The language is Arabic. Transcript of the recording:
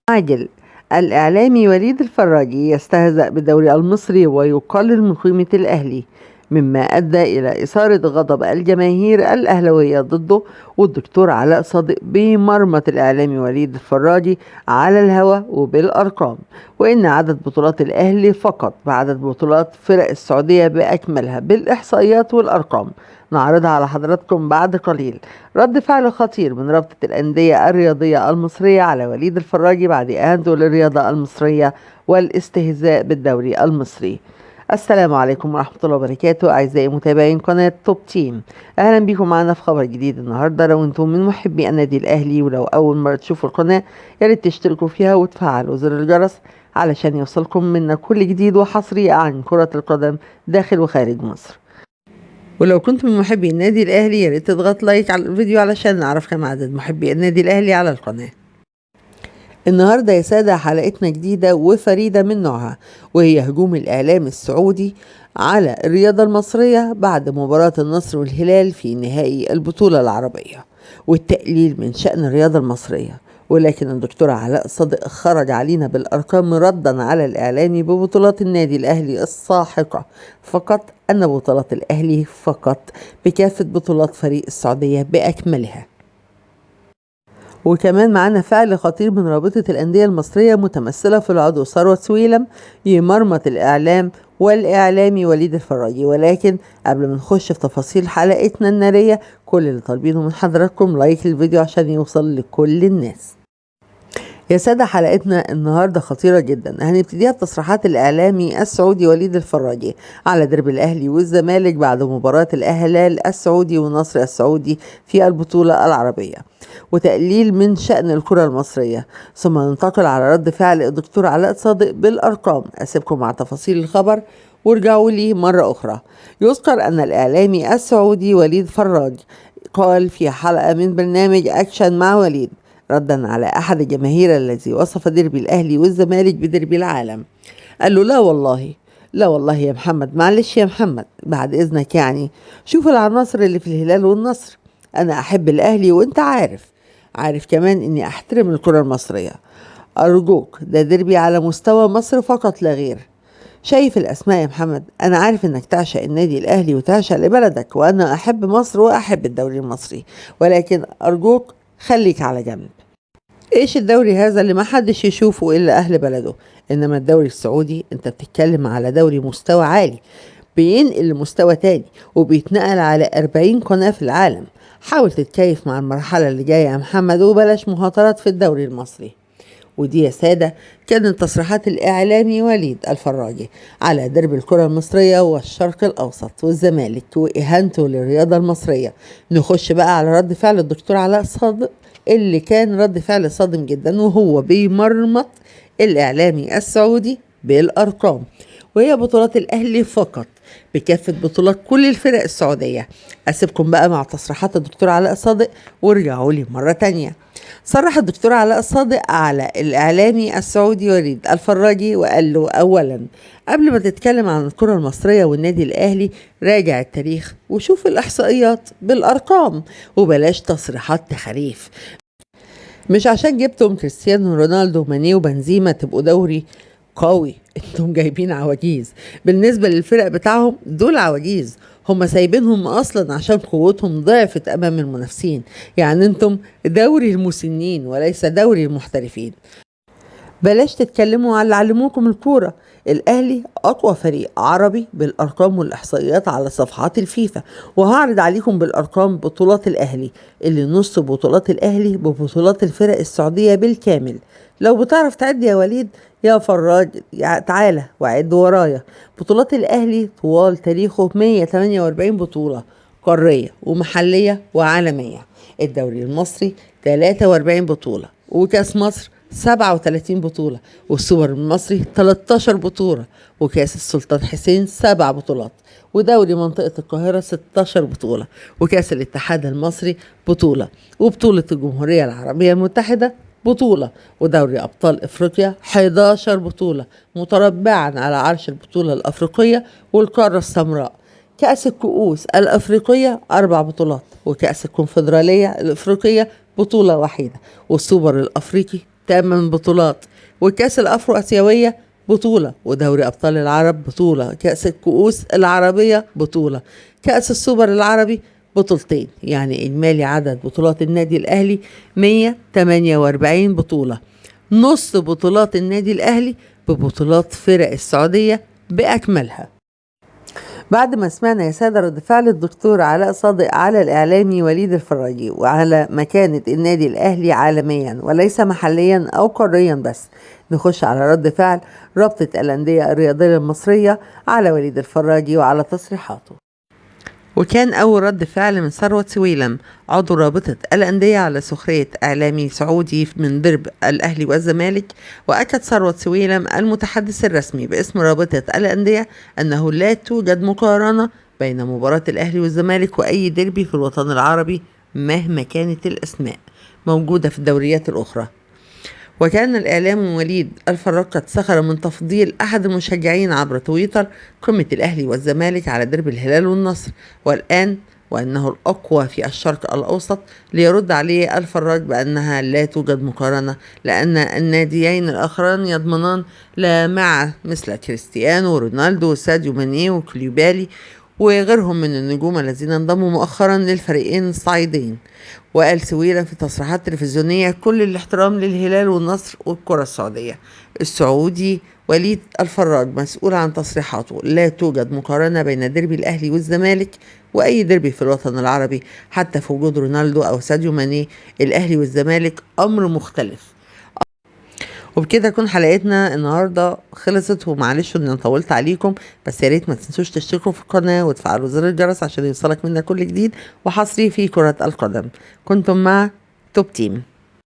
عاجل. الإعلامي وليد الفراجي يستهزأ بالدوري المصري ويقلل من قيمة الأهلي، مما أدى إلى إثارة غضب الجماهير الأهلوية ضده. والدكتور علاء صادق بمرمط الإعلامي وليد الفراجي على الهوى وبالأرقام، وإن عدد بطولات الأهلي فقط بعدد بطولات فرق السعودية بأكملها بالإحصائيات والأرقام. نعرضها على حضراتكم بعد قليل. رد فعل خطير من رابطة الأندية الرياضية المصرية على وليد الفراجي بعد إهانته للرياضة المصرية والاستهزاء بالدوري المصري. السلام عليكم ورحمة الله وبركاته أعزائي متابعين قناة توب تيم، أهلا بكم معنا في خبر جديد النهاردة. لو أنتم من محبي النادي الأهلي ولو أول مرة تشوفوا القناة ياريت تشتركوا فيها وتفعلوا زر الجرس علشان يوصلكم منا كل جديد وحصري عن كرة القدم داخل وخارج مصر. ولو كنت من محبي النادي الأهلي ياريت تضغط لايك على الفيديو علشان نعرف كم عدد محبي النادي الأهلي على القناة. النهاردة يا سادة حلقتنا جديدة وفريدة من نوعها، وهي هجوم الإعلام السعودي على الرياضة المصرية بعد مباراة النصر والهلال في نهائي البطولة العربية، والتقليل من شأن الرياضة المصرية. ولكن الدكتور علاء صادق خرج علينا بالأرقام ردا على الإعلامي ببطولات النادي الأهلي الساحقة، فقط أن بطولات الأهلي فقط بكافة بطولات فريق السعودية بأكملها. وكمان معانا فعل خطير من رابطة الأندية المصرية متمثلة في العضو ثروت سويلم يمرمط الإعلام والإعلامي وليد الفراجي. ولكن قبل ما نخش في تفاصيل حلقتنا النارية، كل اللي طالبينه من حضراتكم لايك للفيديو عشان يوصل لكل الناس. يا سادة حلقتنا النهاردة خطيرة جدا، هنبتديها بتصريحات الإعلامي السعودي وليد الفراجي على درب الأهلي والزمالك بعد مباراة الهلال السعودي والنصر السعودي في البطولة العربية، وتقليل من شأن الكرة المصرية. ثم ننتقل على رد فعل الدكتور علاء صادق بالأرقام. أسيبكم مع تفاصيل الخبر وارجعوا لي مرة أخرى. يذكر أن الإعلامي السعودي وليد فراج قال في حلقة من برنامج أكشن مع وليد ردا على أحد الجماهير الذي وصف ديربي الأهلي والزمالك بديربي العالم، قال له لا والله لا والله يا محمد، معلش يا محمد بعد إذنك، يعني شوف العناصر اللي في الهلال والنصر. أنا أحب الأهلي وأنت عارف كمان إني أحترم الكرة المصرية. أرجوك ده ديربي على مستوى مصر فقط لا غير. شايف الأسماء يا محمد، أنا عارف إنك تعشق النادي الأهلي وتعشق لبلدك، وأنا أحب مصر وأحب الدوري المصري، ولكن أرجوك خليك على جنب. ايش الدوري هذا اللي ما حدش يشوفه الا اهل بلده؟ انما الدوري السعودي انت بتتكلم على دوري مستوى عالي بينقل لمستوى تاني وبيتنقل على 40 قناة في العالم. حاول تتكيف مع المرحلة اللي جاية يا محمد وبلاش مهاترات في الدوري المصري. ودي يا سادة كانت تصريحات الإعلامي وليد الفراجي على درب الكرة المصرية والشرق الأوسط والزمالك وإهانته للرياضة المصرية. نخش بقى على رد فعل الدكتور علاء صادق اللي كان رد فعل صادم جدا، وهو بيمرمط الإعلامي السعودي بالأرقام، وهي بطولات الأهلي فقط بكافة بطولات كل الفرق السعودية. أسيبكم بقى مع تصريحات الدكتور علاء صادق وارجعوا لي مرة تانية. صرح الدكتور علاء صادق على الإعلامي السعودي وليد الفراجي وقال له أولا قبل ما تتكلم عن الكرة المصرية والنادي الأهلي راجع التاريخ وشوف الإحصائيات بالأرقام وبلاش تصريحات تخاريف. مش عشان جبتم كريستيانو رونالدو ماني وبنزيما تبقوا دوري قوي، انتم جايبين عواجيز. بالنسبة للفرق بتاعهم دول عواجيز، هم سايبينهم اصلا عشان قوتهم ضعفت امام المنافسين. يعني انتم دوري المسنين وليس دوري المحترفين. بلاش تتكلموا على اللي علموكم الكورة. الأهلي أقوى فريق عربي بالأرقام والإحصائيات على صفحات الفيفا، وهعرض عليكم بالأرقام بطولات الأهلي اللي نص بطولات الأهلي ببطولات الفرق السعودية بالكامل. لو بتعرف تعد يا وليد يا فراج تعالى وعد ورايا. بطولات الأهلي طوال تاريخه 148 بطولة قارية ومحلية وعالمية. الدوري المصري 43 بطولة، وكاس مصر 37 بطولة، والسوبر المصري 13 بطولة، وكاس السلطان حسين 7 بطولات، ودوري منطقة القاهرة 16 بطولة، وكاس الاتحاد المصري بطولة، وبطولة الجمهورية العربية المتحدة بطولة، ودوري أبطال إفريقيا 11 بطولة متربعا على عرش البطولة الأفريقية والقارة السمراء. كأس الكؤوس الأفريقية 4 بطولات، وكأس الكونفدرالية الأفريقية بطولة وحيدة، والسوبر الأفريقي 8 بطولات، وكأس الأفرو آسيوية بطولة، ودوري أبطال العرب بطولة، كأس الكؤوس العربية بطولة، كأس السوبر العربي بطولتين. يعني إجمالي عدد بطولات النادي الأهلي 148 بطولة. نص بطولات النادي الأهلي ببطولات فرق السعودية بأكملها. بعد ما سمعنا يا سادة رد فعل الدكتور علاء صادق على الإعلامي وليد الفراجي وعلى مكانة النادي الأهلي عالميا وليس محليا أو قاريا بس، نخش على رد فعل رابطة الأندية الرياضية المصرية على وليد الفراجي وعلى تصريحاته. وكان أول رد فعل من ثروت سويلم عضو رابطة الأندية على سخرية إعلامي سعودي من درب الأهلي والزمالك. وأكد ثروت سويلم المتحدث الرسمي باسم رابطة الأندية أنه لا توجد مقارنة بين مباراة الأهلي والزمالك وأي ديربي في الوطن العربي مهما كانت الأسماء موجودة في الدوريات الأخرى. وكان الإعلام وليد الفراج قد سخر من تفضيل أحد المشجعين عبر تويتر قمة الأهلي والزمالك على درب الهلال والنصر، وأنه الأقوى في الشرق الأوسط، ليرد عليه الفراج بأنها لا توجد مقارنة، لأن الناديين الآخران يضمنان لا مع مثل كريستيانو ورونالدو وساديو ماني وكوليبالي وغيرهم من النجوم الذين انضموا مؤخرا للفريقين الصعيدين. وقال سويلم في تصريحات تلفزيونية كل الاحترام للهلال والنصر والكرة السعودية. السعودي وليد الفراج مسؤول عن تصريحاته لا توجد مقارنة بين ديربي الأهلي والزمالك وأي ديربي في الوطن العربي، حتى في وجود رونالدو أو ساديو ماني. الأهلي والزمالك أمر مختلف. وبكده تكون حلقتنا النهارده خلصت، ومعلش ان انا طولت عليكم، بس يا ريت ما تنسوش تشتركوا في القناه وتفعلوا زر الجرس عشان يوصلك منا كل جديد وحصري في كرة القدم. كنتم مع توب تيم.